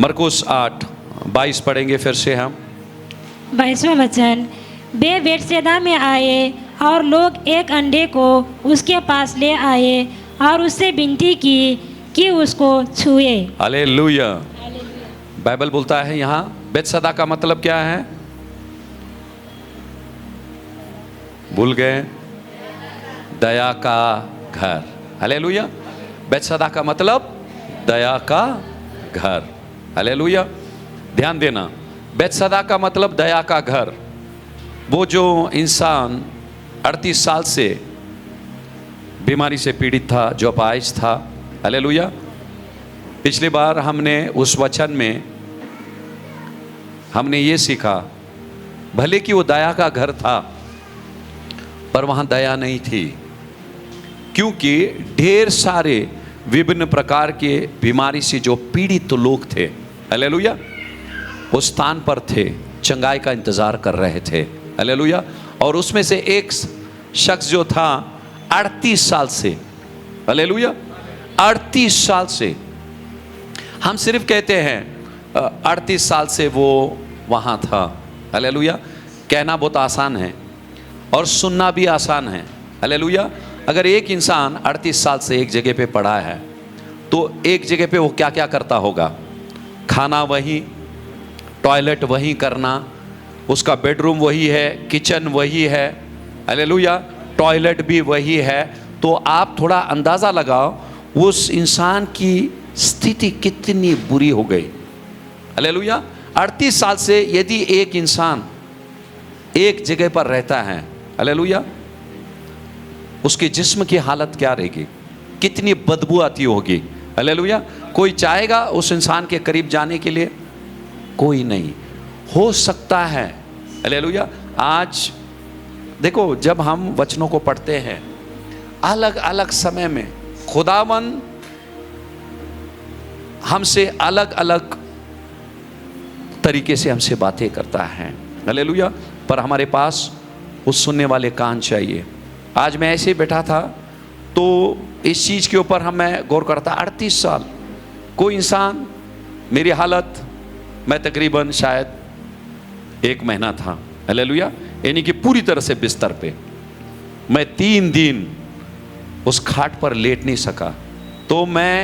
मरकुस 8:22 पढ़ेंगे फिर से हम। 22वां वचन, वे बेतसैदा में आए और लोग एक अंडे को उसके पास ले आए और उससे विनती की कि उसको छुए। हालेलुया। बाइबल बोलता है यहाँ बेतसैदा का मतलब क्या है? भूल गए? दया का घर। हालेलुया। बेतसैदा का मतलब दया का घर। हालेलुया। ध्यान देना, बेतसैदा का मतलब दया का घर। वो जो इंसान 38 साल से बीमारी से पीड़ित था, जो अपाहिज था। हालेलुया। पिछली बार हमने उस वचन में हमने ये सीखा, भले कि वो दया का घर था पर वहां दया नहीं थी, क्योंकि ढेर सारे विभिन्न प्रकार के बीमारी से जो पीड़ित लोग थे, हालेलुया, उस स्थान पर थे, चंगाई का इंतजार कर रहे थे। हालेलुया। और उसमें से एक शख्स जो था 38 साल से, हालेलुया, 38 साल से, हम सिर्फ कहते हैं 38 साल से वो वहाँ था। हालेलुया। कहना बहुत आसान है और सुनना भी आसान है। हालेलुया। अगर एक इंसान 38 साल से एक जगह पे पड़ा है तो एक जगह पे वो क्या क्या करता होगा? खाना वही, टॉयलेट वही करना, उसका बेडरूम वही है, किचन वही है, हालेलुया, टॉयलेट भी वही है। तो आप थोड़ा अंदाज़ा लगाओ उस इंसान की स्थिति कितनी बुरी हो गई। हालेलुया। 38 साल से यदि एक इंसान एक जगह पर रहता है, हालेलुया, उसके जिस्म की हालत क्या रहेगी? कितनी बदबू आती होगी। हालेलुया। कोई चाहेगा उस इंसान के करीब जाने के लिए? कोई नहीं। हो सकता है, हालेलुया, आज देखो जब हम वचनों को पढ़ते हैं अलग अलग समय में खुदावन हमसे अलग अलग तरीके से हमसे बातें करता है। हालेलुया। पर हमारे पास उस सुनने वाले कान चाहिए। आज मैं ऐसे ही बैठा था तो इस चीज़ के ऊपर मैं गौर करता, 38 साल कोई इंसान, मेरी हालत, मैं तकरीबन शायद 1 महीना था, हालेलुया, यानी कि पूरी तरह से बिस्तर पे, मैं 3 दिन उस खाट पर लेट नहीं सका। तो मैं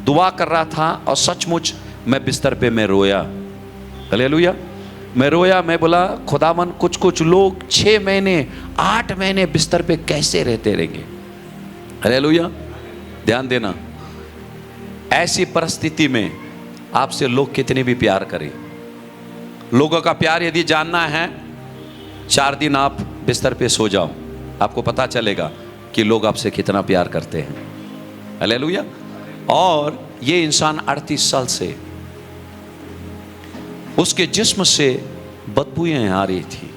दुआ कर रहा था और सचमुच मैं बिस्तर पे मैं रोया। हालेलुया। मैं रोया, मैं बोला खुदावन कुछ कुछ लोग 6 महीने 8 महीने बिस्तर पे कैसे रहते रहेंगे। हालेलुया। ध्यान देना, ऐसी परिस्थिति में आपसे लोग कितने भी प्यार करें, लोगों का प्यार यदि जानना है, 4 दिन आप बिस्तर पे सो जाओ, आपको पता चलेगा कि लोग आपसे कितना प्यार करते हैं। हालेलुया। और ये इंसान 38 साल से उसके जिस्म से बदबूएं आ रही थी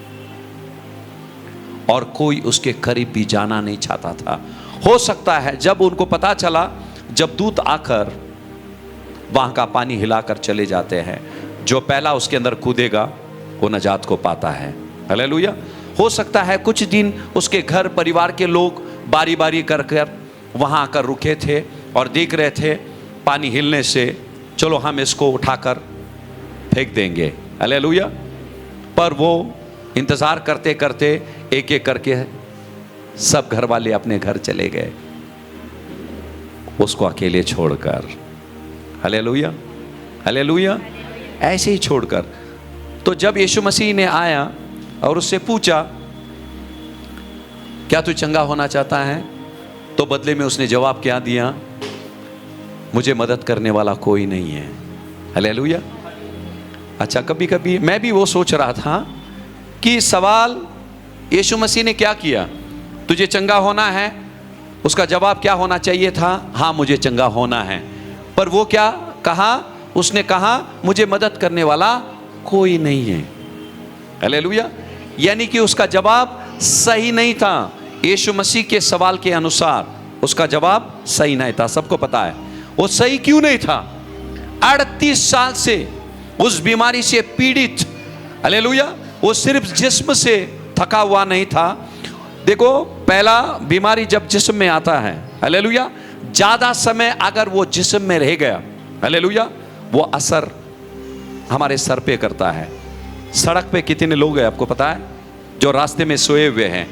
और कोई उसके करीब भी जाना नहीं चाहता था। हो सकता है जब उनको पता चला, जब दूत आकर वहां का पानी हिलाकर चले जाते हैं, जो पहला उसके अंदर कूदेगा वो नजात को पाता है। हालेलुया। हो सकता है कुछ दिन उसके घर परिवार के लोग बारी बारी कर कर वहां आकर रुके थे और देख रहे थे पानी हिलने से, चलो हम इसको उठाकर फेंक देंगे। हालेलुया। पर वो इंतजार करते करते एक एक करके सब घर वाले अपने घर चले गए, उसको अकेले छोड़कर। हालेलुया। हालेलुया। ऐसे ही छोड़कर। तो जब यीशु मसीह ने आया और उससे पूछा क्या तू चंगा होना चाहता है, तो बदले में उसने जवाब क्या दिया? मुझे मदद करने वाला कोई नहीं है। हालेलुया। अच्छा, कभी कभी मैं भी वो सोच रहा था कि सवाल यीशु मसीह ने क्या किया, तुझे चंगा होना है, उसका जवाब क्या होना चाहिए था? हाँ मुझे चंगा होना है। पर वो क्या कहा? उसने कहा मुझे मदद करने वाला कोई नहीं है। हालेलुया। यानी कि उसका जवाब सही नहीं था। यीशु मसीह के सवाल के अनुसार उसका जवाब सही नहीं था। सबको पता है वो सही क्यों नहीं था। 38 साल से उस बीमारी से पीड़ित, हालेलुया, वो सिर्फ जिस्म से थका हुआ नहीं था। देखो पहला बीमारी जब जिस्म में आता है, हालेलुया, ज्यादा समय अगर वो जिस्म में रह गया, हालेलुया, वो असर हमारे सर पे करता है। सड़क पे कितने लोग हैं आपको पता है, जो रास्ते में सोए हुए हैं।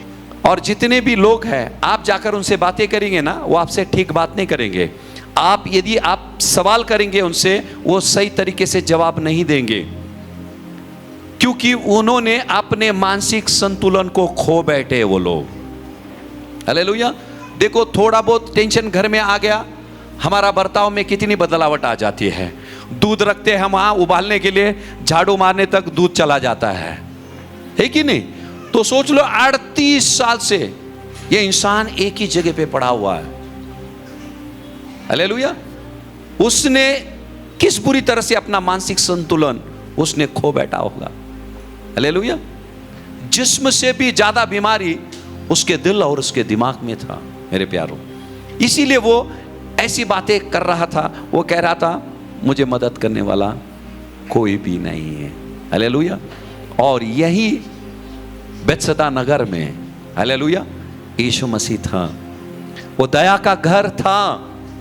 और जितने भी लोग हैं, आप जाकर उनसे बातें करेंगे ना, वो आपसे ठीक बात नहीं करेंगे। आप यदि आप सवाल करेंगे उनसे, वो सही तरीके से जवाब नहीं देंगे, क्योंकि उन्होंने अपने मानसिक संतुलन को खो बैठे वो लोग। हालेलुया। देखो, थोड़ा बहुत टेंशन घर में आ गया, हमारा बर्ताव में कितनी बदलावट आ जाती है। दूध रखते हैं हम वहां उबालने के लिए, झाड़ू मारने तक दूध चला जाता है कि नहीं? तो सोच लो 38 साल से ये इंसान एक ही जगह पे पड़ा हुआ है। हालेलुया। उसने किस बुरी तरह से अपना मानसिक संतुलन उसने खो बैठा होगा। हालेलुया। जिस्म से भी ज्यादा बीमारी उसके दिल और उसके दिमाग में था मेरे प्यारों। इसीलिए वो ऐसी बातें कर रहा था। वो कह रहा था, मुझे मदद करने वाला कोई भी नहीं है। हालेलुया। और यही बेत्सदा नगर में, हालेलुया, यीशु मसीह था। वो दया का घर था।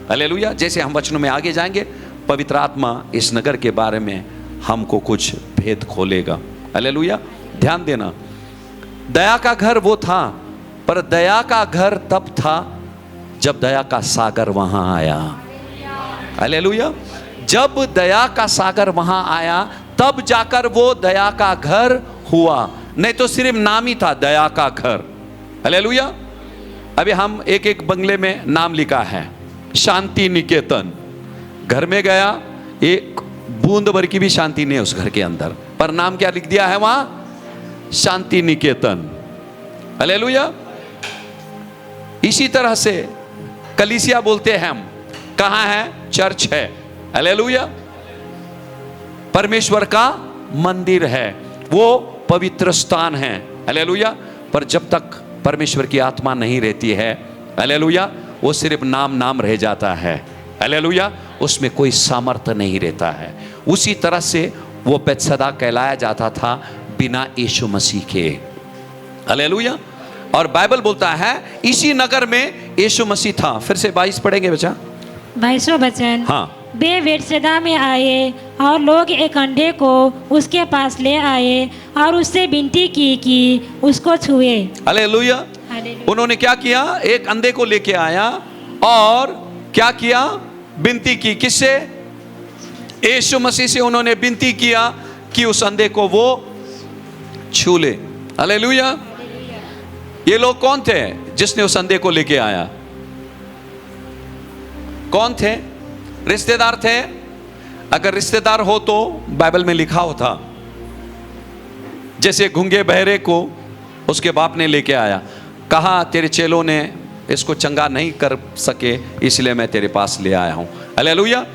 हालेलुया। जैसे हम वचनों में आगे जाएंगे, पवित्र आत्मा इस नगर के बारे में हमको कुछ भेद खोलेगा। हालेलुया। ध्यान देना, दया का घर वो था, पर दया का घर तब था जब दया का सागर वहां आया। हालेलुया। जब दया का सागर वहां आया, तब जाकर वो दया का घर हुआ, नहीं तो सिर्फ नाम ही था दया का घर। हालेलुया। अभी हम एक एक बंगले में नाम लिखा है, शांति निकेतन। घर में गया, एक बूंद भर की भी शांति नहीं है उस घर के अंदर, पर नाम क्या लिख दिया है वहां? शांति निकेतन। हालेलुया। इसी तरह से कलीसिया बोलते हैं हम, कहां है? चर्च है। हालेलुया। परमेश्वर का मंदिर है, वो पवित्र स्थान है। हालेलुया। पर जब तक परमेश्वर की आत्मा नहीं रहती है, हालेलुया, वो सिर्फ नाम नाम रह जाता है। हालेलुया। उसमें कोई सामर्थ्य नहीं रहता है। उसी तरह से वो बेत्सदा कहलाया जाता था बिना यीशु मसीह के। हालेलुया। और बाइबल बोलता है इसी नगर में यीशु मसीह था। फिर से 22 पढ़ेंगे बच्चा। 22वां वचन। हाँ। वे बेत्सदा में आए और लोग एक अंधे को उसके पास ले आए और उससे विनती की कि उसको छुए। हालेलुया। उन्होंने क्या किया? एक अंधे को लेके आया और क्या किया? विनती की। किससे? यीशु मसीह से उन्होंने विनती किया कि उस अंधे को वो छू ले। हालेलुया। ये लोग कौन थे जिसने उस अंधे को लेके आया? कौन थे? रिश्तेदार थे? अगर रिश्तेदार हो तो बाइबल में लिखा होता, जैसे गूंगे बहरे को उसके बाप ने लेके आया, कहा तेरे चेलों ने इसको चंगा नहीं कर सके, इसलिए मैं तेरे पास ले आया हूं। हालेलुया।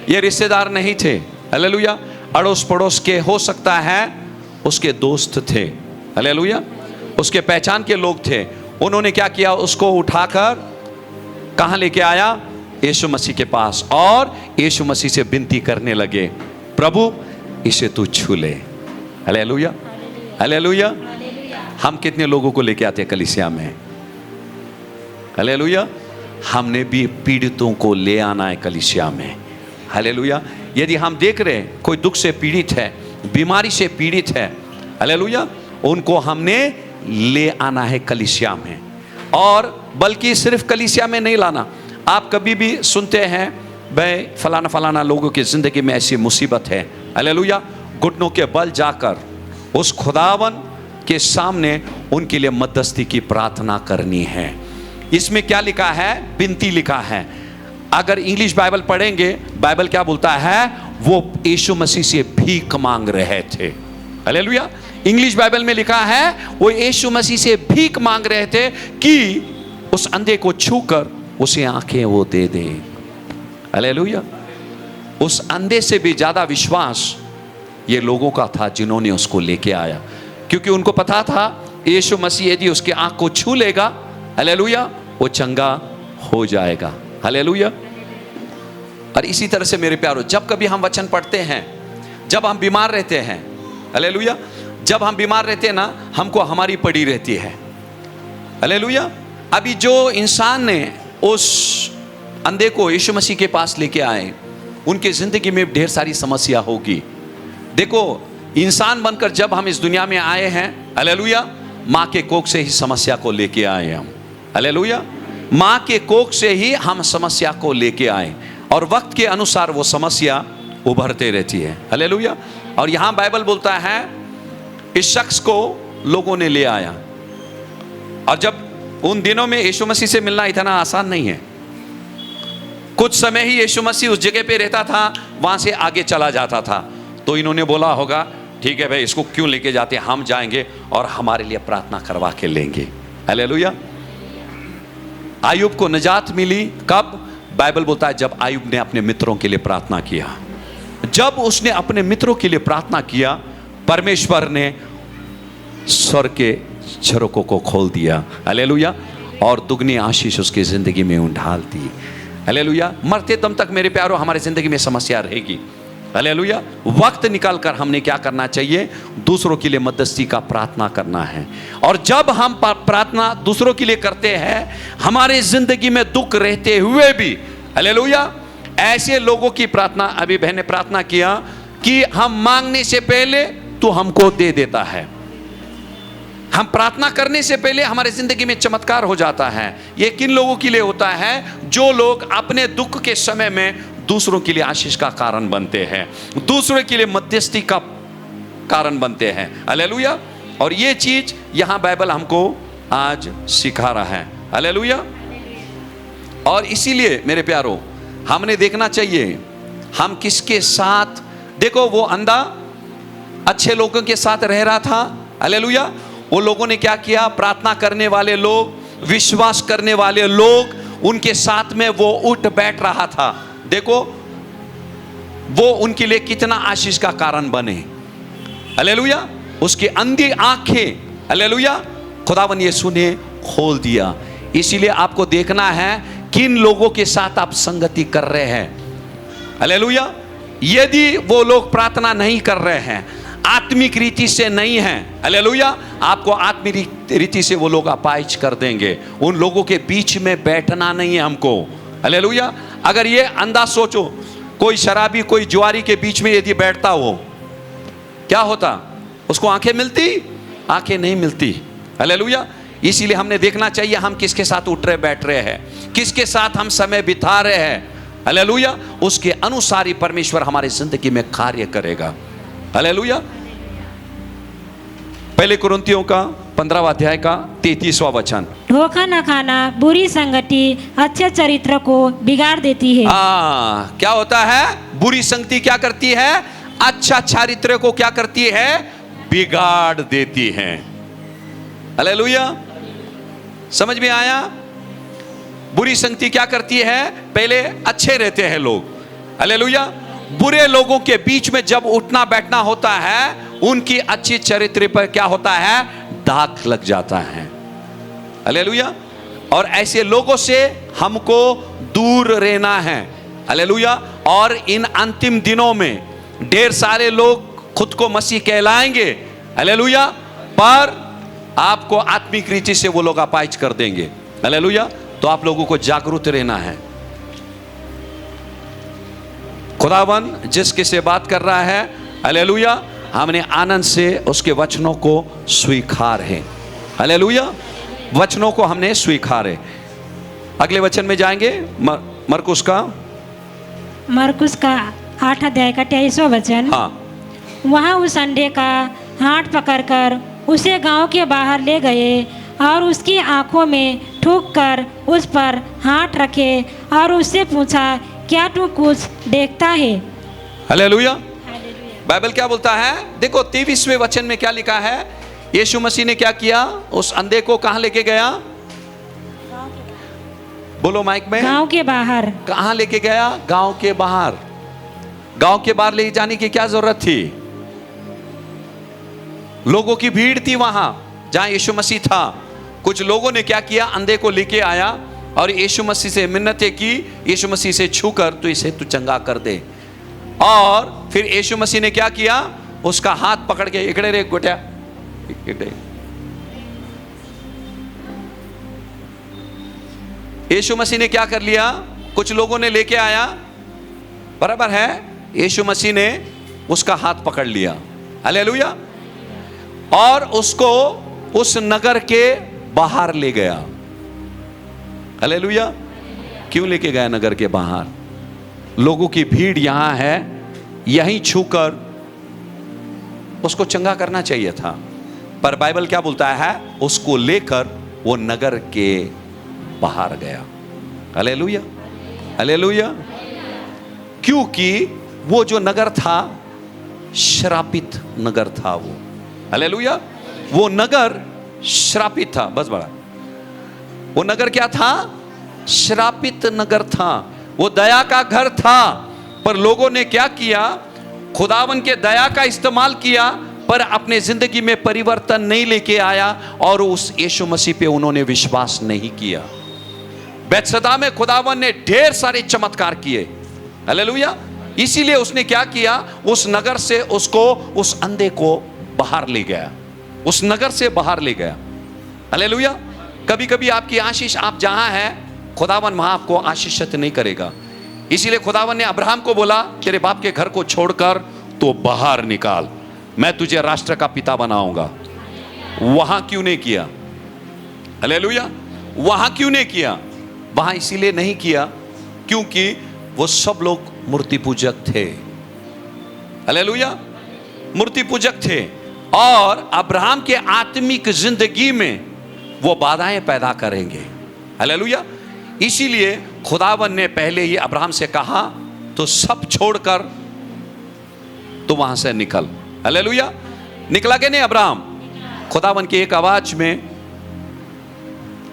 ये रिश्तेदार नहीं थे। हालेलुया। अड़ोस पड़ोस के, हो सकता है उसके दोस्त थे। हालेलुया। उसके पहचान के लोग थे। उन्होंने क्या किया? उसको उठाकर कहां लेके आया? यीशु मसीह के पास। और यीशु मसीह से विनती करने लगे, प्रभु इसे तू छू ले। हालेलुया। हालेलुया। हम कितने लोगों को लेके आते हैं कलीसिया में? हालेलुया। हमने भी पीड़ितों को ले आना है कलीसिया में। हालेलुया। यदि हम देख रहे हैं कोई दुख से पीड़ित है, बीमारी से पीड़ित है, हालेलुया, उनको हमने ले आना है कलीसिया में। और बल्कि सिर्फ कलीसिया में नहीं लाना। आप कभी भी सुनते हैं भाई फलाना फलाना लोगों की जिंदगी में ऐसी मुसीबत है, हालेलुया, घुटनों के बल जाकर उस खुदावन के सामने उनके लिए मध्यस्थी की प्रार्थना करनी है। इसमें क्या लिखा है? विनती लिखा है। अगर इंग्लिश बाइबल पढ़ेंगे, बाइबल क्या बोलता है? वो यीशु मसीह से भीख मांग रहे थे। हालेलुया। इंग्लिश बाइबल में लिखा है वो यीशु मसीह से भीख मांग रहे थे कि उस अंधे को छूकर उसे आंखें वो दे दे। हालेलुया। उस अंधे से भी ज्यादा विश्वास ये लोगों का था जिन्होंने उसको लेके आया, क्योंकि उनको पता था यीशु मसीह यदि उसकी आंख को छू लेगा, हालेलुया, वो चंगा हो जाएगा। हालेलुया। और इसी तरह से मेरे प्यारों, जब कभी हम वचन पढ़ते हैं, जब हम बीमार रहते हैं, हालेलुया, जब हम बीमार रहते हैं ना, हमको हमारी पड़ी रहती है। हालेलुया। अभी जो इंसान ने उस अंधे को यीशु मसीह के पास लेके आए, उनके जिंदगी में ढेर सारी समस्या होगी। देखो, इंसान बनकर जब हम इस दुनिया में आए हैं, हालेलुया, माँ के कोख से ही समस्या को लेके आए हम, हालेलुया, माँ के कोख से ही हम समस्या को लेके आए, और वक्त के अनुसार वो समस्या उभरते रहती है, हालेलुया। और यहाँ बाइबल बोलता है इस शख्स को लोगों ने ले आया, और जब उन दिनों में यीशु मसीह से मिलना इतना आसान नहीं है, कुछ समय ही यीशु मसीह उस जगह पे रहता था, वहां से आगे चला जाता था। तो इन्होंने बोला होगा ठीक है भाई, इसको क्यों लेके जाते हैं, हम जाएंगे और हमारे लिए प्रार्थना करवा के लेंगे, हालेलुया। आयुब को निजात मिली कब? बाइबल बोलता है जब आयुब ने अपने मित्रों के लिए प्रार्थना किया। जब उसने अपने मित्रों के लिए प्रार्थना किया, परमेश्वर ने स्वर्ग के झरोकों को खोल दिया, हालेलुया, और दुगनी आशीष उसकी जिंदगी में उंडाल दी, हालेलुया। मरते दम तक मेरे प्यारों हमारी जिंदगी में समस्या रहेगी, हालेलुया। वक्त निकाल कर हमने क्या करना चाहिए? दूसरों के लिए मध्यस्थी का प्रार्थना करना है। और जब हम प्रार्थना दूसरों के लिए करते हैं, हमारे जिंदगी में दुख रहते हुए भी, हालेलुया, ऐसे लोगों की प्रार्थना, अभी बहन ने प्रार्थना किया कि हम मांगने से पहले तो हमको दे देता है। हम प्रार्थना करने से पहले हमारे जिंदगी में चमत्कार हो जाता है। ये किन लोगों के लिए होता है? जो लोग अपने दुख के समय में दूसरों के लिए आशीष का कारण बनते हैं, दूसरों के लिए मध्यस्थी का कारण बनते हैं, हालेलुया। और ये चीज यहां बाइबल हमको आज सिखा रहा है, हालेलुया। और इसीलिए मेरे प्यारों हमने देखना चाहिए हम किसके साथ। देखो, वो अंधा अच्छे लोगों के साथ रह रहा था, हालेलुया। वो लोगों ने क्या किया? प्रार्थना करने वाले लोग, विश्वास करने वाले लोग, उनके साथ में वो उठ बैठ रहा था। देखो, वो उनके लिए कितना आशीष का कारण बने, हालेलुया। उसकी अंधी आंखें, हालेलुया, खुदावन यीशु ने खोल दिया। इसीलिए आपको देखना है किन लोगों के साथ आप संगति कर रहे हैं, हालेलुया। यदि वो लोग प्रार्थना नहीं कर रहे हैं, आत्मिक रीति से नहीं है, हालेलुया, आपको आत्मिक रीति से वो लोग अपाहिज कर देंगे। उन लोगों के बीच में बैठना नहीं है हमको, हालेलुया। अगर ये अंधा सोचो, कोई शराबी, कोई जुआरी के बीच में यदि बैठता हो, क्या होता? उसको आंखें मिलती? आंखें नहीं मिलती, हालेलुया। इसीलिए हमने देखना चाहिए हम किसके साथ उठ रहे बैठ रहे हैं, किसके साथ हम समय बिता रहे हैं, हालेलुया। उसके अनुसार ही परमेश्वर हमारी जिंदगी में कार्य करेगा, हालेलुया। पहले कुरिन्थियों का 15वां अध्याय का 33वां वचन। धोखा न खाना बुरी संगति अच्छे चरित्र को बिगाड़ देती है। क्या होता है? बुरी संगति क्या करती है? अच्छा चरित्र को क्या करती है? बिगाड़ देती है, हालेलुया। समझ में आया? बुरी संगति क्या करती है? पहले अच्छे रहते हैं लोग, हालेलुया। बुरे लोगों के बीच में जब उठना बैठना होता है, उनकी अच्छी चरित्र पर क्या होता है? दाग लग जाता है, हालेलुया। और ऐसे लोगों से हमको दूर रहना है, हालेलुया। और इन अंतिम दिनों में ढेर सारे लोग खुद को मसीह कहलाएंगे, हालेलुया, पर आपको आत्मिक रीति से वो लोग अपाहिज कर देंगे, हालेलुया। तो आप लोगों को जागरूक रहना है। खुदावन जिसके से बात कर रहा है, हालेलुया, हमने आनंद से उसके वचनों को स्वीकार है, हालेलुया। वचनों को हमने स्वीकार है। अगले वचन में जाएंगे, मरकुस का 8 अध्याय का 23वां वचन। हाँ। वहाँ उस अंडे का हाथ पकड़कर उसे गांव के बाहर ले गए और उसकी आंखों में ठूक कर उस पर हाथ रखे और उससे पूछा, क्या तू कुछ देखता है? हालेलुया। बाइबल क्या बोलता है? देखो 23वें वचन में क्या लिखा है? यीशु मसीह ने क्या किया? उस अंधे को कहां लेके गया? बोलो माइक में। गांव के बाहर। कहां लेके गया? गांव के बाहर। गांव के बाहर ले जाने की क्या जरूरत थी? लोगों की भीड़ थी वहां जहां यीशु मसीह था। कुछ लोगों ने क्या किया? अंधे को लेके आया और यीशु मसीह से मिन्नतें की, यीशु मसीह से छूकर तो इसे तू चंगा कर दे। और फिर यीशु मसीह ने क्या किया? उसका हाथ पकड़ के, इकड़े रे गोट्या, इकड़े। यीशु मसीह ने क्या कर लिया? कुछ लोगों ने लेके आया, बराबर है। यीशु मसीह ने उसका हाथ पकड़ लिया, हालेलुया, और उसको उस नगर के बाहर ले गया। हालेलुया। क्यों लेके गया नगर के बाहर? लोगों की भीड़ यहां है, यहीं छूकर उसको चंगा करना चाहिए था, पर बाइबल क्या बोलता है? उसको लेकर वो नगर के बाहर गया। Hallelujah, hallelujah. क्योंकि वो जो नगर था श्रापित नगर था वो, हालेलुया। वो नगर श्रापित था, बस बड़ा, वो नगर क्या था? श्रापित नगर था। वो दया का घर था, पर लोगों ने क्या किया? खुदावन के दया का इस्तेमाल किया, पर अपने जिंदगी में परिवर्तन नहीं लेके आया और उस यीशु मसीह पे उन्होंने विश्वास नहीं किया। बैतसैदा में खुदावन ने ढेर सारे चमत्कार किए, हालेलुया। इसीलिए उसने क्या किया? उस नगर से उसको, उस अंधे को बाहर ले गया, उस नगर से बाहर ले गया, हालेलुया। कभी कभी आपकी आशीष, आप जहां हैं खुदावन वहां आपको आशीषित नहीं करेगा। इसीलिए खुदावन ने अब्राहम को बोला, तेरे बाप के घर को छोड़कर तो बाहर निकाल, मैं तुझे राष्ट्र का पिता बनाऊंगा। वहां क्यों नहीं किया? हालेलुया। वहां क्यों नहीं किया? वहां इसीलिए नहीं किया क्योंकि वो सब लोग मूर्ति पूजक थे, हालेलुया, मूर्ति पूजक थे। और अब्राहम के आत्मिक जिंदगी में वो बाधाएं पैदा करेंगे, हालेलुया। इसीलिए खुदावन ने पहले ही अब्राहम से कहा, तो सब छोड़कर तो वहां से निकल, हालेलुया। निकला कि नहीं अब्राहम? खुदावन की एक आवाज में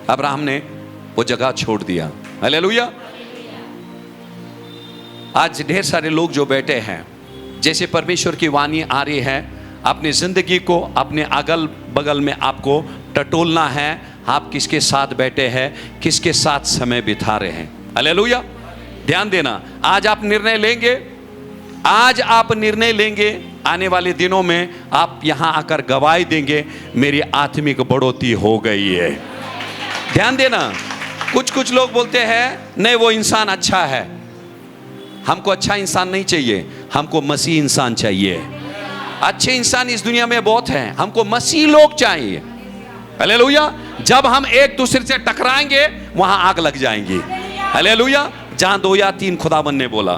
अब्राहम ने वो जगह छोड़ दिया, हालेलुया। आज ढेर सारे लोग जो बैठे हैं, जैसे परमेश्वर की वाणी आ रही है, अपनी जिंदगी को, अपने अगल बगल में आपको टटोलना है। आप किसके साथ बैठे हैं, किसके साथ समय बिता रहे हैं, हालेलुया। ध्यान देना, आज आप निर्णय लेंगे, आज आप निर्णय लेंगे, आने वाले दिनों में आप यहां आकर गवाही देंगे, मेरी आत्मिक बढ़ोतरी हो गई है। ध्यान देना, कुछ लोग बोलते हैं नहीं वो इंसान अच्छा है। हमको अच्छा इंसान नहीं चाहिए, हमको मसीह इंसान चाहिए। अच्छे इंसान इस दुनिया में बहुत हैं, हमको मसीह लोग चाहिए, हालेलुया। जब हम एक दूसरे से टकराएंगे वहां आग लग जाएंगी, हालेलुया। जहां 2 या 3 खुदावन ने बोला,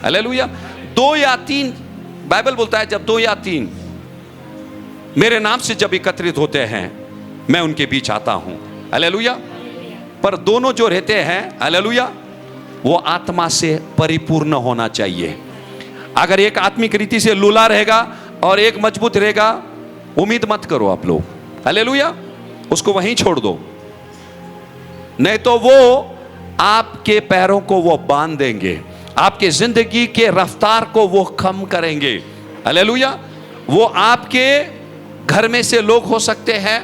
हालेलुया। 2 या 3 बाइबल बोलता है, जब 2 या 3 मेरे नाम से जब एकत्रित होते हैं मैं उनके बीच आता हूं, हालेलुया। पर दोनों जो रहते हैं, हालेलुया, वो आत्मा से परिपूर्ण होना चाहिए। अगर एक आत्मिक रीति से लूला रहेगा और एक मजबूत रहेगा, उम्मीद मत करो आप लोग, हालेलुया। उसको वहीं छोड़ दो, नहीं तो वो आपके पैरों को वो बांध देंगे, आपके जिंदगी के रफ्तार को वो कम करेंगे, हालेलुया। वो आपके घर में से लोग हो सकते हैं,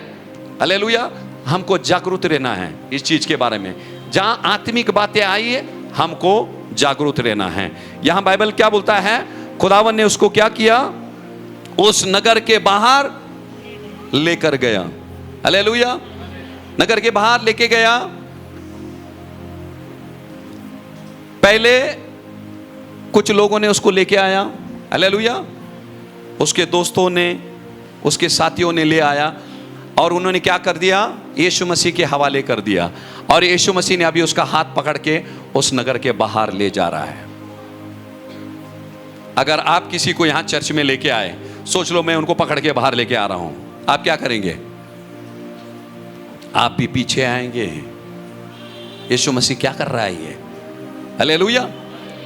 हालेलुया। हमको जागरूक रहना है इस चीज के बारे में। जहां आत्मिक बातें आई है हमको जागरूक रहना है। यहां बाइबल क्या बोलता है? खुदावन ने उसको क्या किया? उस नगर के बाहर लेकर गया, हालेलुया। नगर के बाहर लेके गया। पहले कुछ लोगों ने उसको लेके आया, हालेलुया। उसके दोस्तों ने, उसके साथियों ने ले आया और उन्होंने क्या कर दिया? यीशु मसीह के हवाले कर दिया। और यीशु मसीह ने अभी उसका हाथ पकड़ के उस नगर के बाहर ले जा रहा है। अगर आप किसी को यहां चर्च में लेके आए, सोच लो मैं उनको पकड़ के बाहर लेके आ रहा हूं, आप क्या करेंगे? आप भी पीछे आएंगे। यीशु मसीह क्या कर रहा है ये, हालेलुया।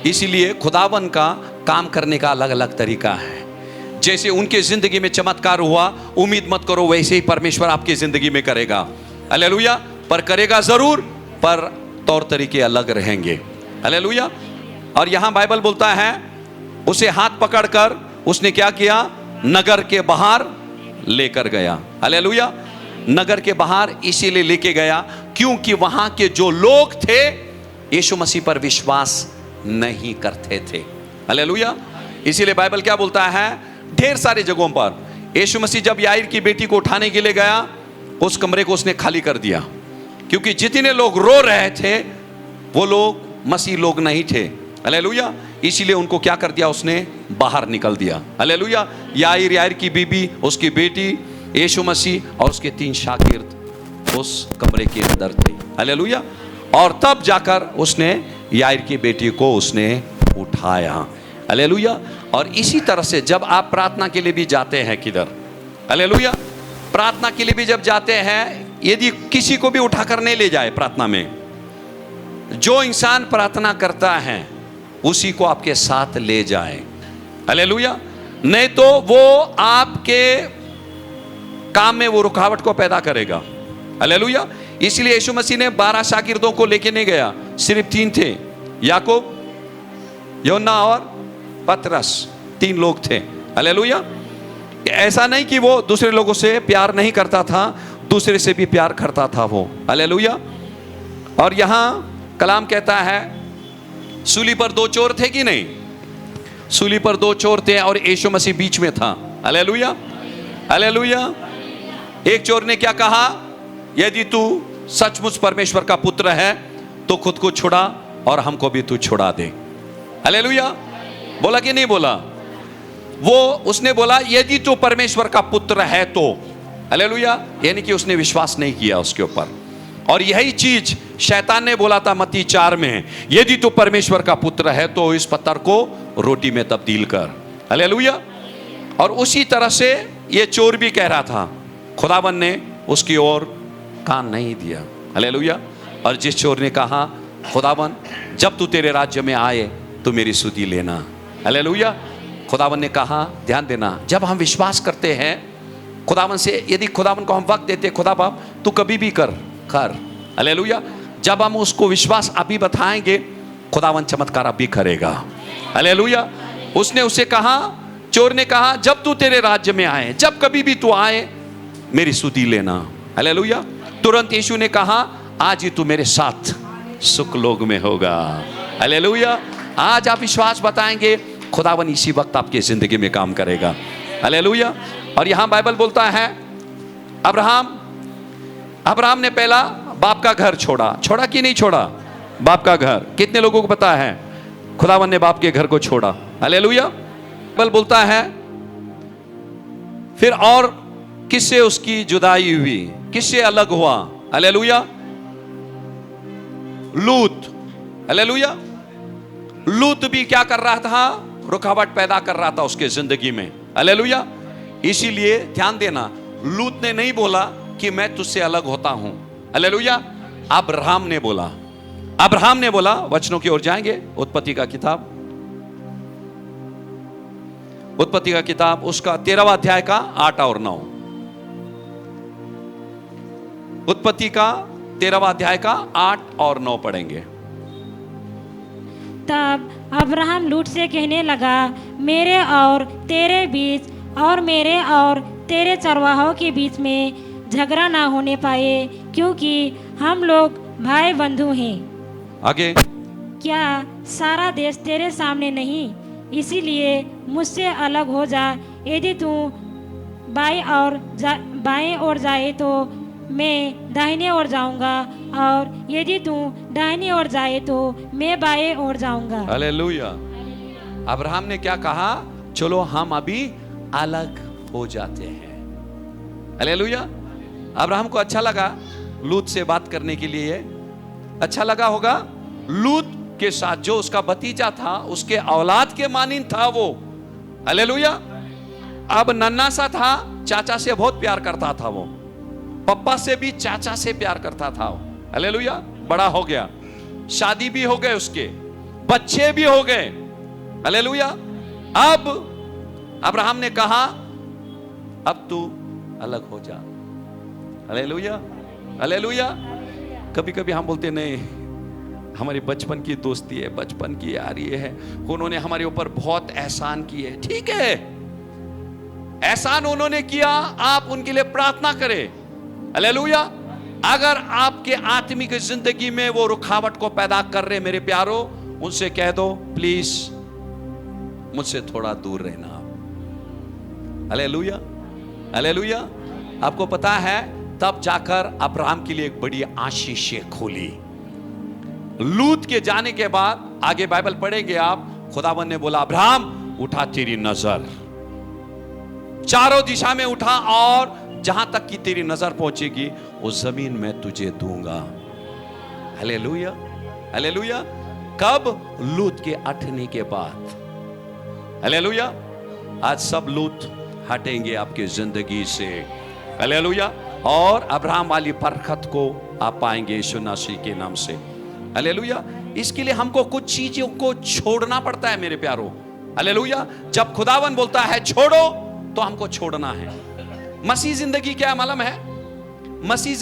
इसीलिए खुदावन का काम करने का अलग अलग तरीका है। जैसे उनके जिंदगी में चमत्कार हुआ, उम्मीद मत करो वैसे ही परमेश्वर आपकी जिंदगी में करेगा, हालेलुया। पर करेगा जरूर, पर तौर तरीके अलग रहेंगे, हालेलुया। और यहां बाइबल बोलता है उसे हाथ पकड़कर उसने क्या किया? नगर के बाहर लेकर गया, हालेलुया। नगर के बाहर इसीलिए लेके गया क्योंकि वहां के जो लोग थे यीशु मसीह पर विश्वास नहीं करते थे, हालेलुया। इसीलिए बाइबल क्या बोलता है? ढेर सारे जगहों पर यीशु मसीह जब याईर की बेटी को उठाने के लिए गया, उस कमरे को उसने खाली कर दिया, क्योंकि जितने लोग रो रहे थे वो लोग मसीह लोग नहीं थे, हालेलुया। इसीलिए उनको क्या कर दिया, उसने बाहर निकल दिया। हालेलुया। याईर की बीबी, उसकी बेटी, यीशु मसीह और उसके 3 शागिर्द उस कमरे के अंदर थे। हालेलुया। और तब जाकर उसने याईर की बेटी को उसने उठाया। हालेलुया। और इसी तरह से जब आप प्रार्थना के लिए भी जाते हैं किधर, हालेलुया, प्रार्थना के लिए भी जब जाते हैं, यदि किसी को भी उठाकर नहीं ले जाए प्रार्थना में, जो इंसान प्रार्थना करता है उसी को आपके साथ ले जाए। हालेलुया। नहीं तो वो आपके काम में वो रुकावट को पैदा करेगा। हालेलुया। इसलिए यीशु मसीह ने 12 शागिर्दों को लेके नहीं गया, सिर्फ 3 थे, याकूब, यूहन्ना और पतरस, 3 लोग थे। हालेलुया। ऐसा नहीं कि वो दूसरे लोगों से प्यार नहीं करता था, दूसरे से भी प्यार करता था वो। हालेलुया। और यहां कलाम कहता है, सूली पर 2 चोर थे कि नहीं, सूली पर 2 चोर थे और यीशु मसीह बीच में था। हालेलुया। हालेलुया। एक चोर ने क्या कहा, यदि तू सचमुच परमेश्वर का पुत्र है तो खुद को छुड़ा और हमको भी तू छुड़ा दे। हालेलुया। बोला कि नहीं बोला? वो उसने बोला यदि तू परमेश्वर का पुत्र है तो। हालेलुया। यानी कि उसने विश्वास नहीं किया उसके ऊपर। और यही चीज शैतान ने बोला था मत्ती 4 में, यदि तू परमेश्वर का पुत्र है तो इस पत्थर को रोटी में तब्दील कर। हालेलुया। और उसी तरह से ये चोर भी कह रहा था, खुदावन ने उसकी ओर कान नहीं दिया। हालेलुया। और जिस चोर ने कहा, खुदावन जब तू तेरे राज्य में आए तो मेरी सुधि लेना। हालेलुया। खुदावन ने कहा, ध्यान देना, जब हम विश्वास करते हैं खुदावन से, यदि खुदावन को हम वक्त देते, खुदा बाप तू कभी भी कर। हालेलुया। जब हम उसको विश्वास अभी बताएंगे, खुदावन चमत्कार अभी करेगा। हालेलुया। उसने उसे कहा, चोर ने कहा, जब तू तेरे राज्य में आए, जब कभी भी तू आए मेरी सुधि लेना। हालेलुया। तुरंत यीशु ने कहा, आज ही तू मेरे साथ सुख लोग में होगा। हालेलुया। आज आप विश्वास बताएंगे, खुदावन इसी वक्त आपकी जिंदगी में काम करेगा। हालेलुया। और यहां बाइबल बोलता है, अब्राहम ने पहला बाप का घर छोड़ा कि नहीं छोड़ा? बाप का घर। कितने लोगों को पता है खुदावन ने बाप के घर को छोड़ा? हालेलुया। बाइबल बोलता है फिर और किससे उसकी जुदाई हुई, किससे अलग हुआ? हालेलुया। लूत। हालेलुया। लूत भी क्या कर रहा था? रुकावट पैदा कर रहा था उसके जिंदगी में। हालेलुया। इसीलिए ध्यान देना, लूत ने नहीं बोला कि मैं तुझसे अलग होता हूं। हालेलुया। अब्राहम ने बोला। वचनों की ओर जाएंगे, उत्पत्ति का किताब उसका 13वां अध्याय का 8 और 9। उत्पत्ति का 13वां अध्याय का 8 और 9 पढ़ेंगे। तब अब्राहम लूत से कहने लगा, मेरे और तेरे बीच और मेरे और तेरे चरवाहों के बीच में झगड़ा ना होने पाए, क्योंकि हम लोग भाई बंधु हैं। आगे, क्या सारा देश तेरे सामने नहीं? इसीलिए मुझसे अलग हो जा। यदि तू बाएं ओर जाए तो मैं दाहिने ओर जाऊंगा, और यदि तू दाहिने ओर जाए तो मैं बाएं ओर जाऊंगा। हालेलुया। अब्राहम ने क्या कहा? चलो हम अभी अलग हो जाते हैं। हालेलुया। अब्राहम को अच्छा लगा लूत से बात करने के लिए, अच्छा लगा होगा। लूत के साथ जो उसका भतीजा था, उसके औलाद के मानिंद था वो। हालेलुया। अब नन्हा सा था, चाचा से बहुत प्यार करता था वो, पप्पा से भी चाचा से प्यार करता था। हालेलुया। बड़ा हो गया, शादी भी हो गए, उसके बच्चे भी हो गए। हालेलुया। अब अब्राहम ने कहा, अब तू अलग हो जा। हालेलुया। हालेलुया। कभी कभी हम बोलते नहीं, हमारी बचपन की दोस्ती है, बचपन की यारी है, उन्होंने हमारे ऊपर बहुत एहसान किए। ठीक है, एहसान उन्होंने किया, आप उनके लिए प्रार्थना करें। हालेलुया। अगर आपके आत्मिक जिंदगी में वो रुकावट को पैदा कर रहे, मेरे प्यारो, उनसे कह दो प्लीज मुझसे थोड़ा दूर रहना। हालेलुया। हालेलुया। आपको पता है, तब जाकर अब्राहम के लिए एक बड़ी आशीष खोली। लूत के जाने के बाद, आगे बाइबल पढ़ेंगे आप, खुदावन ने बोला अब्राहम उठा तेरी नजर, चारों दिशा में उठा और जहां तक की तेरी नजर पहुंचेगी उस जमीन में तुझे दूंगा। Hallelujah, hallelujah. कब? लूत के हटने के बाद। हालेलुया। आज सब लूत हटेंगे आपके जिंदगी से। हालेलुया। और अब्राहम वाली बरकत को आप पाएंगे यीशु मसीह के नाम से। हालेलुया। इसके लिए हमको कुछ चीजों को छोड़ना पड़ता है मेरे प्यारों। हालेलुया। जब खुदावन बोलता है छोड़ो तो हमको छोड़ना है। मसीह जिंदगी क्या मालूम है? मसीह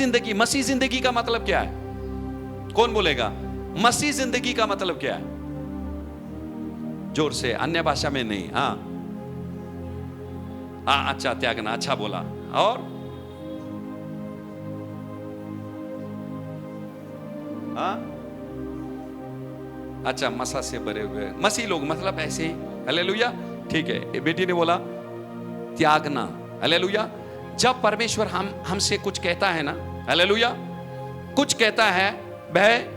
जिंदगी का मतलब क्या है? कौन बोलेगा? मसीह जिंदगी का मतलब क्या है? जोर से, अन्य भाषा में नहीं। हाँ अच्छा, त्यागना, अच्छा बोला। और अच्छा, मसा से भरे हुए मसीह लोग, मतलब ऐसे ही। हालेलुया। ठीक है, बेटी ने बोला त्यागना। हालेलुया। जब परमेश्वर हमसे कुछ कहता है ना, हालेलुया, कुछ कहता है वह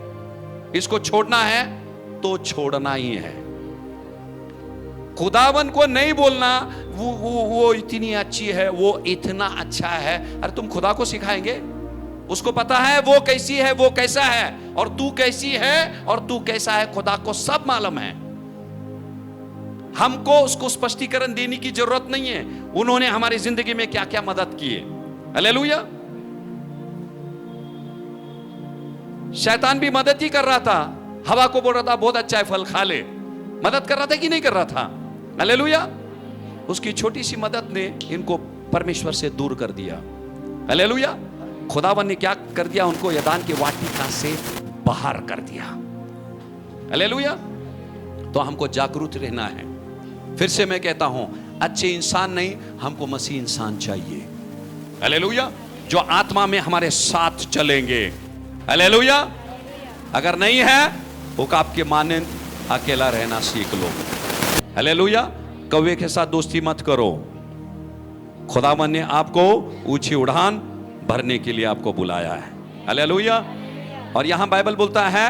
इसको छोड़ना है तो छोड़ना ही है। खुदावन को नहीं बोलना वो इतनी अच्छी है, वो इतना अच्छा है। अरे तुम खुदा को सिखाएंगे? उसको पता है वो कैसी है, वो कैसा है, और तू कैसी है और तू कैसा है, खुदा को सब मालूम है। हमको उसको स्पष्टीकरण देने की जरूरत नहीं है। उन्होंने हमारी जिंदगी में क्या क्या मदद की है। हालेलुया। शैतान भी मदद ही कर रहा था। हवा को बोल रहा था बहुत अच्छा है, फल खा ले। मदद कर रहा था कि नहीं कर रहा था? हालेलुया। उसकी छोटी सी मदद ने इनको परमेश्वर से दूर कर दिया। हालेलुया। खुदावन ने क्या कर दिया? उनको यदान की वाटिका से बाहर कर दिया। हालेलुया। तो हमको जागरूक रहना है। फिर से मैं कहता हूं, अच्छे इंसान नहीं, हमको मसीह इंसान चाहिए। हालेलुया। जो आत्मा में हमारे साथ चलेंगे। हालेलुया। अगर नहीं है वो आपके माने अकेला रहना सीख लो। हालेलुया। कौवे के साथ दोस्ती मत करो। खुदावन ने आपको ऊंची उड़ान भरने के लिए आपको बुलाया है। हालेलुया। और यहां बाइबल बोलता है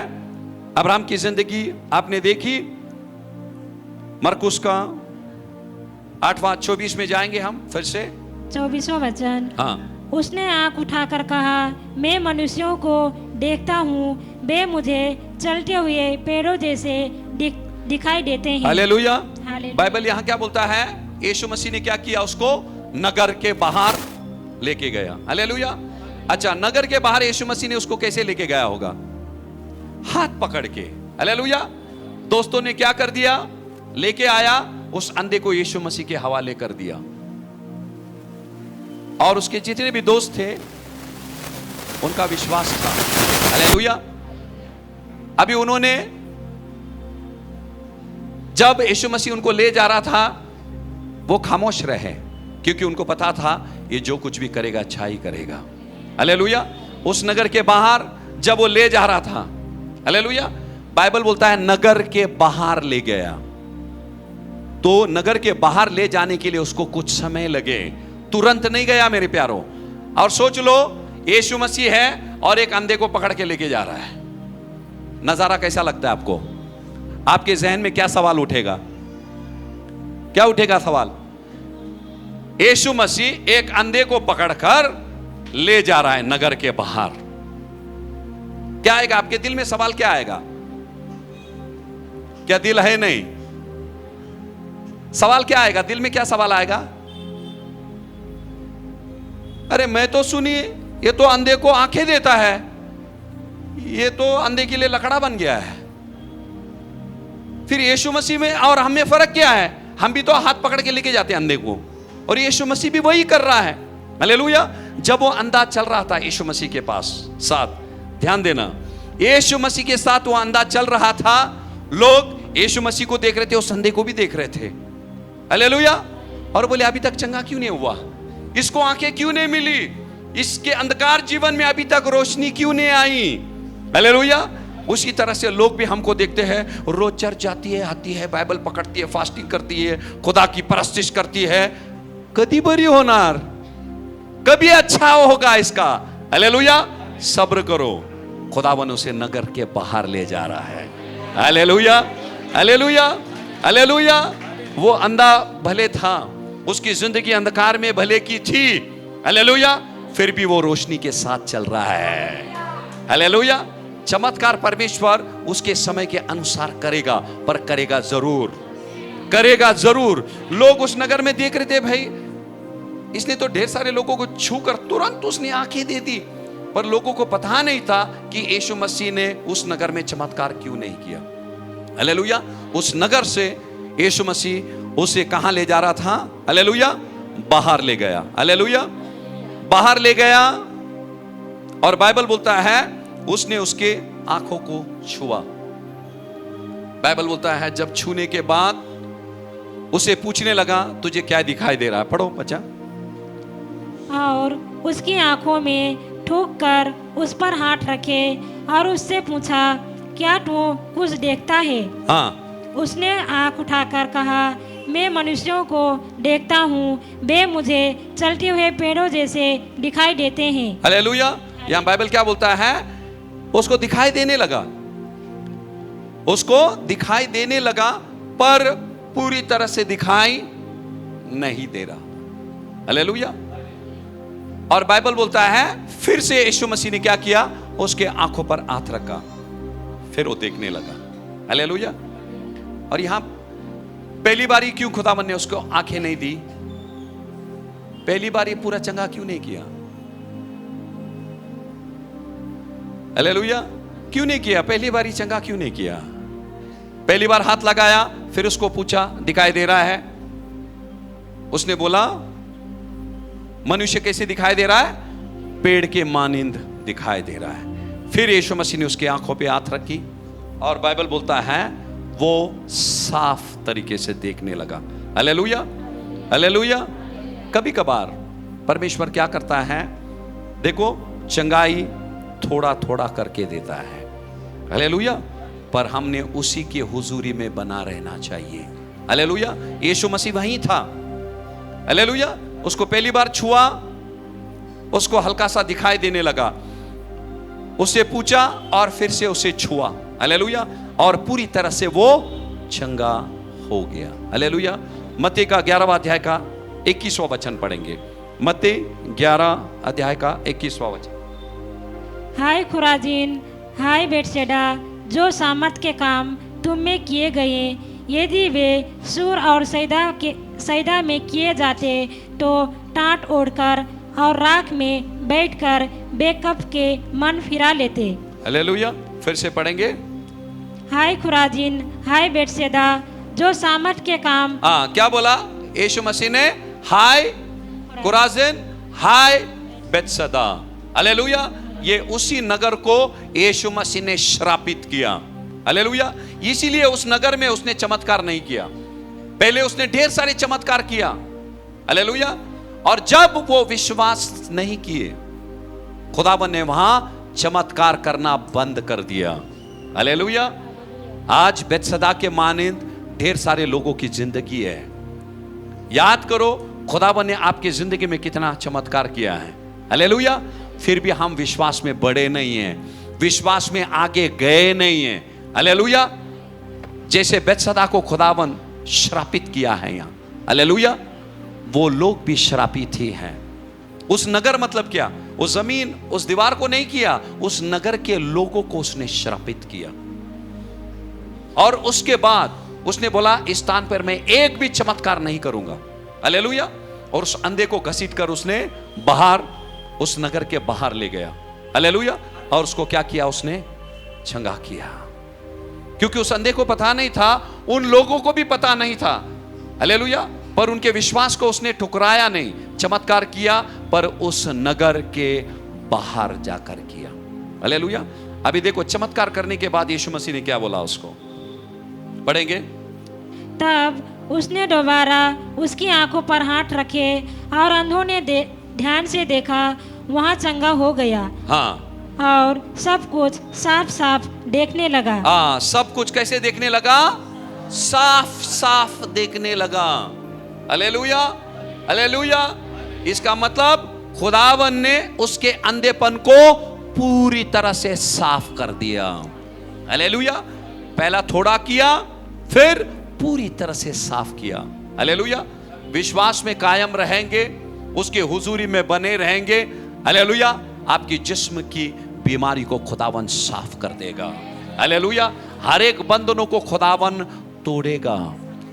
अब्राहम की जिंदगी आपने देखी। मरकुस का 8:24 में जाएंगे हम फिर से। 24वां वचन। हाँ। उसने आंख उठाकर कहा, मैं मनुष्यों को देखता हूँ, वे मुझे चलते हुए पेड़ों जैसे दिखाई देते हैं। हालेलुया। हालेलुया। बाइबल यहाँ क्या बोलता है? यीशु मसीह ने क्या किया? उसको नगर के बाहर लेके गया। हालेलुया। अच्छा, नगर के बाहर यीशु मसीह ने उसको कैसे लेके गया होगा? हाथ पकड़ के। हालेलुया। दोस्तों ने क्या कर दिया? लेके आया, उस अंधे को यीशु मसीह के हवाले कर दिया। और उसके जितने भी दोस्त थे उनका विश्वास था। हालेलुया। अभी उन्होंने, जब यीशु मसीह उनको ले जा रहा था, वो खामोश रहे, क्योंकि उनको पता था ये जो कुछ भी करेगा अच्छा ही करेगा। हालेलुया। उस नगर के बाहर जब वो ले जा रहा था, हालेलुया, बाइबल बोलता है नगर के बाहर ले गया। तो नगर के बाहर ले जाने के लिए उसको कुछ समय लगे, तुरंत नहीं गया मेरे प्यारों। और सोच लो यीशु मसीह है और एक अंधे को पकड़ के लेके जा रहा है। नजारा कैसा लगता है आपको? आपके जहन में क्या सवाल उठेगा? क्या उठेगा सवाल? यीशु मसीह एक अंधे को पकड़कर ले जा रहा है नगर के बाहर। क्या आएगा आपके दिल में? सवाल क्या आएगा? क्या दिल है? नहीं। सवाल क्या आएगा दिल में? क्या सवाल आएगा? अरे मैं तो सुनिए, ये तो अंधे को आंखें देता है, ये तो अंधे के लिए लकड़ा बन गया है। फिर यीशु मसीह में और हम में फर्क क्या है? हम भी तो हाथ पकड़ के लेके जाते हैं अंधे को, और यीशु मसीह भी वही कर रहा है। हालेलुया। जब वो अंधा चल रहा था यीशु मसीह के पास साथ, ध्यान देना, यीशु मसीह के साथ वो अंधा चल रहा था, लोग यीशु मसीह को देख रहे थे, उस अंधे को भी देख रहे थे। हालेलुया। और बोले अभी तक चंगा क्यों नहीं हुआ? इसको आंखें क्यों नहीं मिली? इसके अंधकार जीवन में अभी तक रोशनी क्यों नहीं आई? हालेलुया। उसी तरह से लोग भी हमको देखते हैं, रोज चर्च जाती है, आती है, बाइबल पकड़ती है, फास्टिंग करती है, खुदा की परस्तिश करती है, कभी बरी होनार, कभी अच्छा होगा इसका। हालेलुया। सब्र करो, खुदावन उसे नगर के बाहर ले जा रहा है। हालेलुया। हालेलुया। हालेलुया। वो अंधा भले था, उसकी जिंदगी अंधकार में भले की थी, हालेलुया, फिर भी वो रोशनी के साथ चल रहा है, हालेलुया। चमत्कार परमेश्वर उसके समय के अनुसार करेगा, पर करेगा जरूर, करेगा जरूर। लोग उस नगर में देख रहे थे, भाई इसने तो ढेर सारे लोगों को छूकर तुरंत उसने आंखें दे दी, पर लोगों को पता नहीं था कि यीशु मसीह ने उस नगर में चमत्कार क्यों नहीं किया, हालेलुया। उस नगर से यीशु मसीह उसे कहां ले जा रहा था, हालेलुया, बाहर ले गया, हालेलुया, बाहर ले गया। और बाइबल बोलता है उसने उसके आंखों को छुआ। बाइबल बोलता है जब छूने के बाद उसे पूछने लगा तुझे क्या दिखाई दे रहा है, पढ़ो बच्चा। और उसकी आंखों में ठोक कर उस पर हाथ रखे और उससे पूछा क्या तू कुछ देखता है? हाँ, उसने आंख उठाकर कहा मैं मनुष्यों को देखता हूँ, वे मुझे चलते हुए पेड़ों जैसे दिखाई देते हैं। हालेलुया। यहाँ बाइबल क्या बोलता है, उसको दिखाई देने लगा, उसको दिखाई देने लगा, पर पूरी तरह से दिखाई नहीं दे रहा, हालेलुया। और बाइबल बोलता है फिर से यीशु मसीह ने क्या किया, उसके आंखों पर हाथ रखा, फिर वो देखने लगा, हालेलुया। और यहां पहली बारी क्यों खुदावन ने उसको आंखें नहीं दी, पहली बारी पूरा चंगा क्यों नहीं किया, हालेलुया, क्यों नहीं किया, पहली बारी चंगा क्यों नहीं किया? पहली बार हाथ लगाया, फिर उसको पूछा दिखाई दे रहा है, उसने बोला मनुष्य कैसे दिखाई दे रहा है, पेड़ के मानिंद दिखाई दे रहा है। फिर यीशु मसीह ने उसके आंखों पे हाथ रखी और बाइबल बोलता है वो साफ तरीके से देखने लगा, हालेलुया, हालेलुया। कभी कभार परमेश्वर क्या करता है, देखो चंगाई थोड़ा थोड़ा करके देता है, हालेलुया, पर हमने उसी के हुजूरी में बना रहना चाहिए, हालेलुया। यीशु मसीह वहीं था, हालेलुया। उसको पहली बार छुआ, उसको हल्का सा दिखाई देने लगा, उससे पूछा और फिर से उसे छुआ, हालेलुया, और पूरी तरह से वो चंगा हो गया, हालेलुया। मत्ती का 11वां अध्याय का 21वां वचन पढ़ेंगे, मत्ती 11 अध्याय का 21वां वचन। हाय खुराजीन, हाय बेतसैदा, जो सामर्थ के काम तुम में किए गए, यदि वे सूर और सैदा में किए जाते तो टाट ओढ़कर और राख में बैठकर बेकब के मन फिरा लेते, हालेलुया। फिर से पढ़ेंगे, हाय खुराजीन, हाय बेतसैदा, जो सामर्थ के काम। क्या बोला यीशु मसीह ने, हाय खुराजिन, हाय बेतसैदा, हालेलुया। ये उसी नगर को यीशु मसीह ने श्रापित किया, हालेलुया। इसीलिए उस नगर में उसने चमत्कार नहीं किया, पहले उसने ढेर सारे चमत्कार किया, हालेलुया। और जब वो विश्वास नहीं किए, खुदावन ने वहां चमत्कार करना बंद कर दिया, हालेलुया। आज बेतसैदा के मानिंद ढेर सारे लोगों की जिंदगी है। याद करो खुदावन ने आपकी जिंदगी में कितना चमत्कार किया है, हालेलुया। फिर भी हम विश्वास में बढ़े नहीं हैं, विश्वास में आगे गए नहीं हैं, हालेलुया। जैसे बेतसैदा को खुदावन श्रापित किया है यहां, हालेलुया, वो लोग भी श्रापित ही हैं। उस नगर मतलब क्या, उस जमीन उस दीवार को नहीं किया, उस नगर के लोगों को उसने श्रापित किया। और उसके बाद उसने बोला इस स्थान पर मैं एक भी चमत्कार नहीं करूंगा, हालेलुया। और उस अंधे को घसीटकर उसने बाहर, उस नगर के बाहर ले गया, हालेलुया। और उसको क्या किया, उसने चंगा किया, क्योंकि उस अंधे को पता नहीं था, उन लोगों को भी पता नहीं था, हालेलुया। पर उनके विश्वास को उसने ठुकराया नहीं, चमत्कार किया, पर उस नगर के बाहर जाकर किया, हालेलुया। अभी देखो चमत्कार करने के बाद यीशु मसीह ने क्या बोला उसको, पढ़ेंगे। तब उसने दोबारा उसकी आंखों पर हाथ रखे और अंधों ने ध्यान से देखा, वहां चंगा हो गया। हाँ, और सब कुछ साफ साफ देखने लगा। हाँ, सब कुछ कैसे देखने लगा, साफ साफ देखने लगा, हालेलुया, हालेलुया। इसका मतलब खुदावन ने उसके अंधेपन को पूरी तरह से साफ कर दिया, हालेलुया। पहला थोड़ा किया, फिर पूरी तरह से साफ किया। हालेलुया। विश्वास में कायम रहेंगे, उसके हुजूरी में बने रहेंगे। हालेलुया। आपकी जिस्म की बीमारी को खुदावन साफ कर देगा। हालेलुया। हर एक बंधनों को खुदावन तोड़ेगा,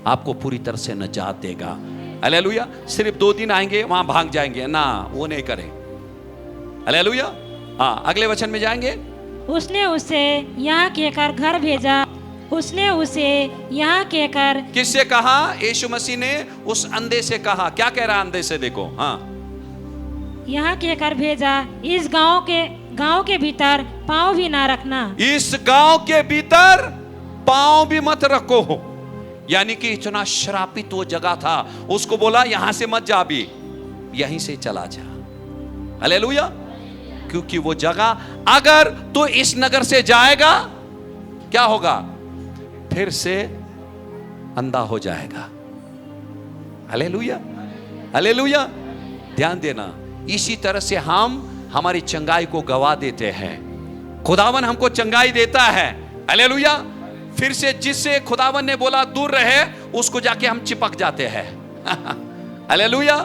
आपको पूरी तरह से निजात देगा। हालेलुया। सिर्फ 2 दिन आएंगे, वहां भाग जाएंगे ना, वो नहीं करें। हालेलुया। हाँ, अगले वचन में जाएंगे। उसने उसे यहाँ कहकर घर भेजा। उसने उसे यहाँ कहकर, किससे कहा? यीशु मसीह ने उस अंधे से कहा। क्या कह रहा अंधे से? देखो, हाँ, यहाँ कहकर भेजा, इस गांव के भीतर पाँव भी ना रखना। इस गांव के भीतर पांव भी मत रखो। यानी कि इतना श्रापित वो जगह था, उसको बोला यहां से मत जा, भी यहीं से चला जा। हालेलुया। क्योंकि वो जगह, अगर तो इस नगर से जाएगा, क्या होगा? फिर से अंधा हो जाएगा। हालेलुया। हालेलुया। ध्यान देना, इसी तरह से हम हमारी चंगाई को गवा देते हैं। खुदावन हमको चंगाई देता है। हालेलुया। फिर से जिससे खुदावन ने बोला दूर रहे, उसको जाके हम चिपक जाते हैं। हालेलुया।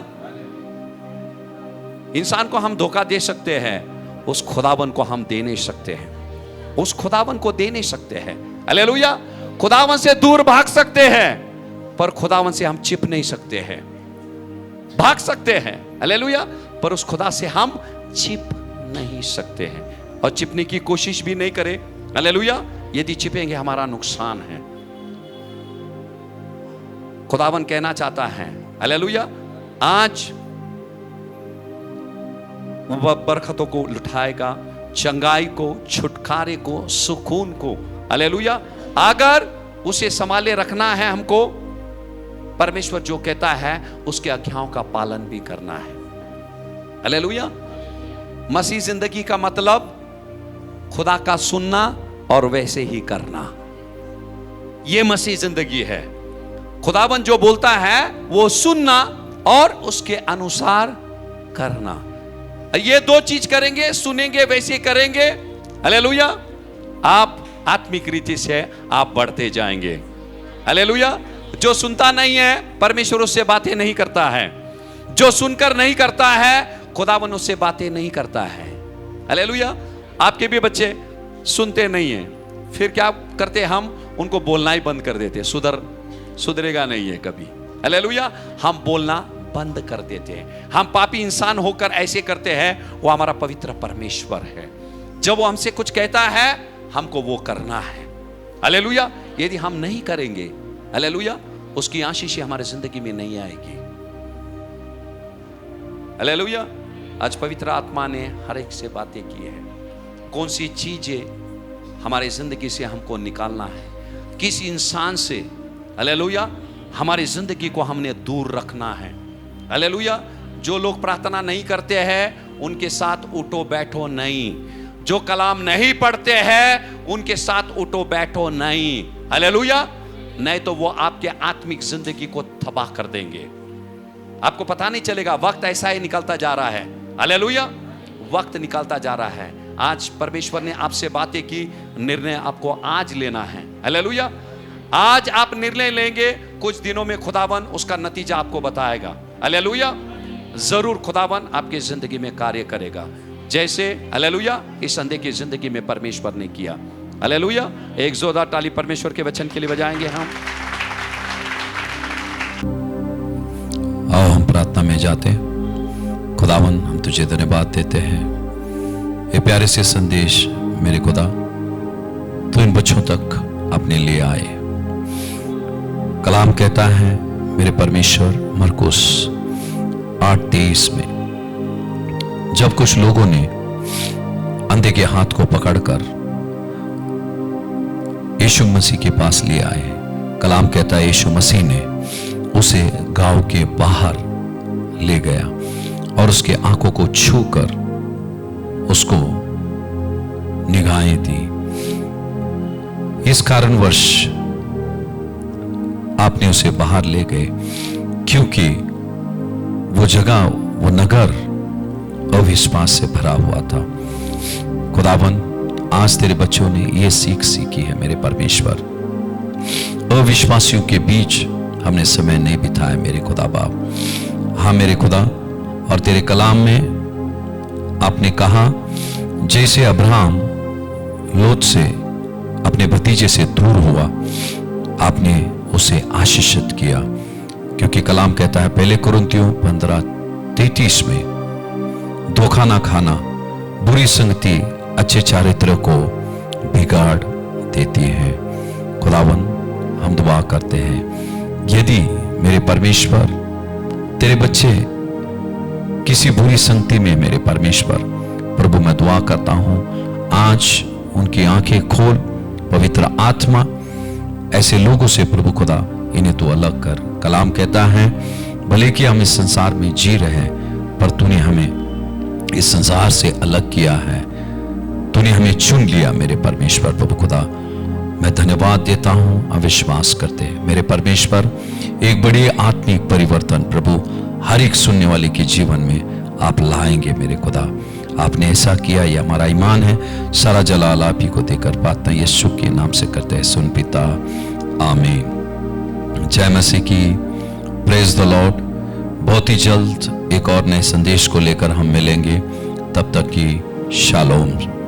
इंसान को हम धोखा दे सकते हैं, उस खुदावन को हम दे नहीं सकते हैं। उस खुदावन को दे नहीं सकते हैं। हालेलुया। खुदावन से दूर भाग सकते हैं, पर खुदावन से हम छिप नहीं सकते हैं। भाग सकते हैं, हालेलुया, पर उस खुदा से हम छिप नहीं सकते हैं, और छिपने की कोशिश भी नहीं करें। हालेलुया। यदि छिपेंगे हमारा नुकसान है। खुदावन कहना चाहता है, हालेलुया, आज वह बरकतों को लुटाएगा, चंगाई को, छुटकारे को, सुकून को। हालेलुया। अगर उसे संभाले रखना है हमको, परमेश्वर जो कहता है उसके आज्ञाओं का पालन भी करना है। हालेलुया। मसीह जिंदगी का मतलब खुदा का सुनना और वैसे ही करना, यह मसीह जिंदगी है। खुदावन जो बोलता है वो सुनना और उसके अनुसार करना। ये 2 चीज करेंगे, सुनेंगे वैसे करेंगे। हालेलुया। आप आत्मिक रीति से आप बढ़ते जाएंगे। हालेलुया। जो सुनता नहीं है, परमेश्वर उससे बातें नहीं करता है। जो सुनकर नहीं करता है, खुदावन उससे बातें नहीं करता है। हालेलुया। आपके भी बच्चे सुनते नहीं हैं, फिर क्या करते? हम उनको बोलना ही बंद कर देते। सुधरेगा नहीं है कभी। हालेलुया। हम बोलना बंद कर देते हैं। हम पापी इंसान होकर ऐसे करते हैं। वो हमारा पवित्र परमेश्वर है, जब वो हमसे कुछ कहता है हमको वो करना है। हालेलुया। यदि हम नहीं करेंगे, हालेलुया, उसकी आशीष हमारे जिंदगी में नहीं आएगी। हालेलुया। आज पवित्र आत्मा ने हर एक से बातें की है, कौन सी चीजें हमारी जिंदगी से हमको निकालना है, किस इंसान से, हालेलुया, हमारी जिंदगी को हमने दूर रखना है। हालेलुया। जो लोग प्रार्थना नहीं करते हैं उनके साथ उठो बैठो नहीं, जो कलाम नहीं पढ़ते हैं उनके साथ उठो बैठो नहीं। हालेलुया। नहीं तो वो आपके आत्मिक जिंदगी को तबाह कर देंगे, आपको पता नहीं चलेगा। वक्त ऐसा ही निकलता जा रहा है। हालेलुया। वक्त निकलता जा रहा है। आज परमेश्वर ने आपसे बातें की, निर्णय आपको आज लेना है। हालेलुया। आज आप निर्णय लेंगे, कुछ दिनों में खुदावन उसका नतीजा आपको बताएगा। हालेलुया। जरूर खुदावन आपकी जिंदगी में कार्य करेगा, जैसे हालेलुया इस अंधे की जिंदगी में परमेश्वर ने किया। हालेलुया। एक जोरदार ताली परमेश्वर के वचन के लिए बजाएंगे हम। आओ हम प्रार्थना में जाते। खुदावन, हम तुझे धन्यवाद देते हैं ये प्यारे से संदेश मेरे खुदा तो इन बच्चों तक अपने लिए आए। कलाम कहता है मेरे परमेश्वर, मरकुस 8:23 में, जब कुछ लोगों ने अंधे के हाथ को पकड़कर यीशु मसीह के पास ले आए, कलाम कहता है यीशु मसीह ने उसे गांव के बाहर ले गया और उसके आंखों को छूकर उसको निगाहें दी। इस कारणवश आपने उसे बाहर ले गए, क्योंकि वो जगह, वो नगर अविश्वास से भरा हुआ था। खुदावन, आज तेरे बच्चों ने ये सीख सीखी है मेरे परमेश्वर अविश्वासियों के बीच हमने समय नहीं बिताया मेरे खुदा बाप। हाँ मेरे खुदा, और तेरे कलाम में आपने कहा जैसे अब्राहम लोत से अपने भतीजे से दूर हुआ, आपने उसे आशीषित किया, क्योंकि कलाम कहता है पहले कुरिन्थियों 15:33 में, धोखा ना खाना, बुरी संगति अच्छे चारित्र को बिगाड़ देती है। खुदावन, हम दुआ करते हैं यदि मेरे परमेश्वर तेरे बच्चे किसी बुरी संगति में, मेरे परमेश्वर प्रभु मैं दुआ करता हूं आज उनकी आंखें खोल, पवित्र आत्मा ऐसे लोगों से प्रभु खुदा इन्हें तू अलग कर। कलाम कहता है भले कि हम इस संसार में जी रहे हैं, पर तूने हमें इस संसार से अलग किया है, तूने हमें चुन लिया मेरे परमेश्वर प्रभु खुदा। मैं धन्यवाद देता हूं। अविश्वास करते मेरे परमेश्वर एक बड़ी आत्मिक परिवर्तन प्रभु हर एक सुनने वाले के जीवन में आप लाएंगे मेरे खुदा। आपने ऐसा किया, यह हमारा ईमान है। सारा जलाल आप ही को देकर प्रार्थना यीशु के नाम से करते हैं, सुन पिता, आमीन। जय मसीह की, प्रेज द लॉर्ड। बहुत ही जल्द एक और नए संदेश को लेकर हम मिलेंगे, तब तक की शालोम।